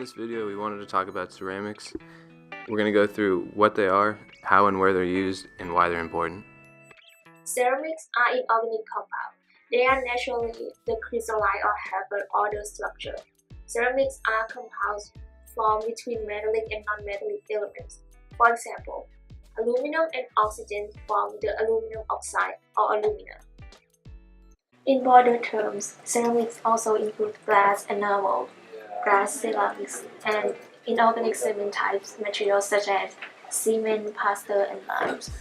this video, we wanted to talk about ceramics. We're going to go through what they are, how and where they're used, and why they're important. Ceramics are inorganic compounds. They are naturally the crystalline or have an ordered structure. Ceramics are compounds formed between metallic and non-metallic elements. For example, aluminum and oxygen form the aluminum oxide or alumina. In broader terms, ceramics also include glass enamel, glass ceramics, and inorganic cement types materials such as cement, plaster, and limes.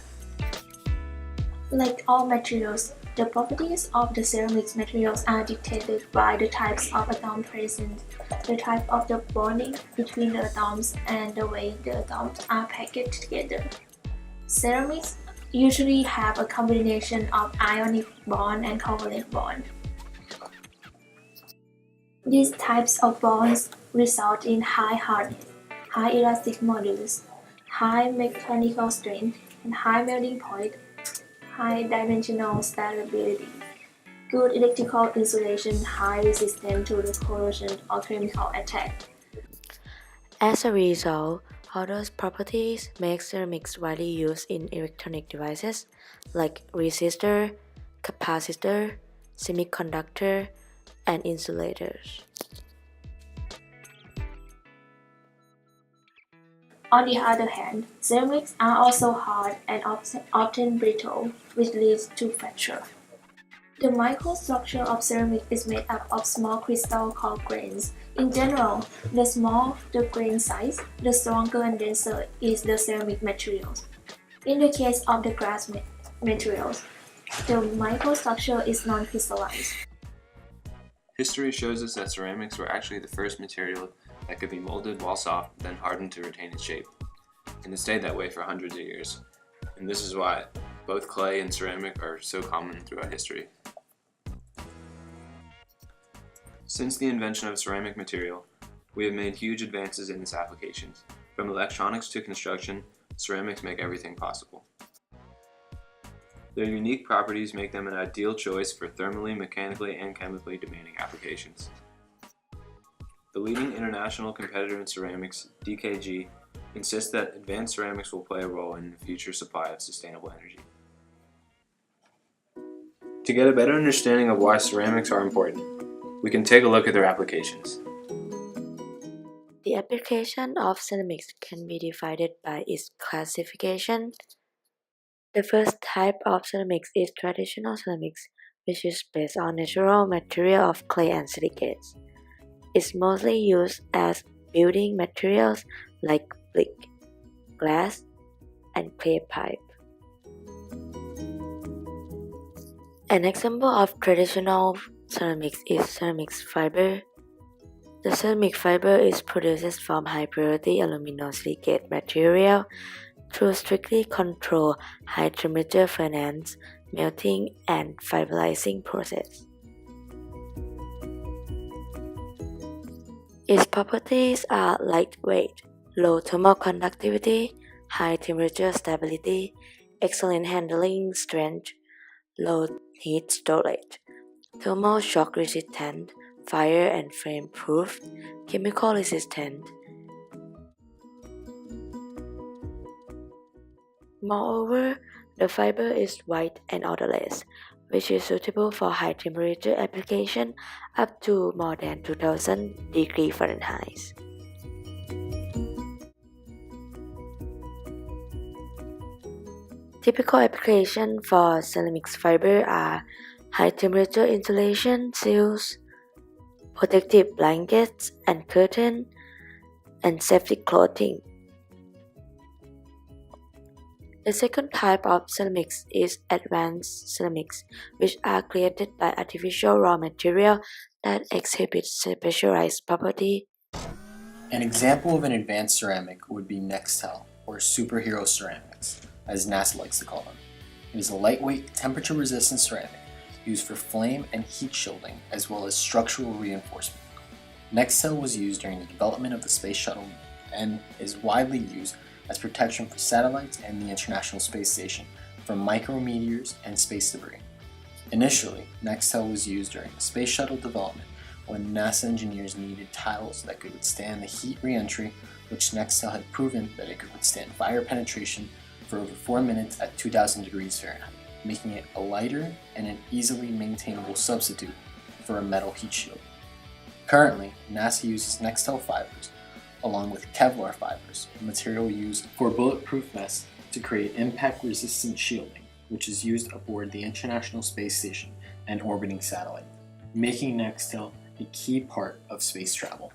Like all materials, the properties of the ceramics materials are dictated by the types of atoms present, the type of the bonding between the atoms, and the way the atoms are packed together. Ceramics usually have a combination of ionic bond and covalent bond. These types of bonds result in high hardness, high elastic modulus, high mechanical strength, and high melting point, high dimensional stability, good electrical insulation, high resistance to the corrosion or chemical attack. As a result, all those properties make ceramics widely used in electronic devices like resistor, capacitor, semiconductor, and insulators. On the other hand, ceramics are also hard and often brittle, which leads to fracture. The microstructure of ceramic is made up of small crystals called grains. In general, the smaller the grain size, the stronger and denser is the ceramic materials. In the case of the glass materials, the microstructure is non-crystalline. History shows us that ceramics were actually the first material that could be molded while soft, then hardened to retain its shape. And it stayed that way for hundreds of years. And this is why both clay and ceramic are so common throughout history. Since the invention of ceramic material, we have made huge advances in its applications. From electronics to construction, ceramics make everything possible. Their unique properties make them an ideal choice for thermally, mechanically, and chemically demanding applications. The leading international competitor in ceramics, DKG, insists that advanced ceramics will play a role in the future supply of sustainable energy. To get a better understanding of why ceramics are important, we can take a look at their applications. The application of ceramics can be divided by its classification. The first type of ceramics is traditional ceramics, which is based on natural material of clay and silicates. It's mostly used as building materials like brick, glass, and clay pipe. An example of traditional ceramics is ceramics fiber. The ceramic fiber is produced from high-purity aluminosilicate material through strictly controlled high-temperature furnace, melting, and fiberizing process. Its properties are lightweight, low thermal conductivity, high temperature stability, excellent handling strength, low heat storage, thermal shock resistant, fire and flame proof, chemical resistant. Moreover, the fiber is white and odorless, which is suitable for high temperature application up to more than 2000 degrees Fahrenheit. Typical applications for ceramics fiber are high temperature insulation seals, protective blankets and curtains, and safety clothing. The second type of ceramics is advanced ceramics, which are created by artificial raw material that exhibit specialized property. An example of an advanced ceramic would be Nextel, or superhero ceramics, as NASA likes to call them. It is a lightweight, temperature-resistant ceramic used for flame and heat shielding as well as structural reinforcement. Nextel was used during the development of the space shuttle and is widely used as protection for satellites and the International Space Station from micrometeors and space debris. Initially, Nextel was used during the space shuttle development when NASA engineers needed tiles that could withstand the heat re-entry, which Nextel had proven that it could withstand fire penetration for over 4 minutes at 2000 degrees Fahrenheit, making it a lighter and an easily maintainable substitute for a metal heat shield. Currently, NASA uses Nextel fibers along with Kevlar fibers, a material used for bulletproof vests, to create impact-resistant shielding, which is used aboard the International Space Station and orbiting satellite, making Nextel a key part of space travel.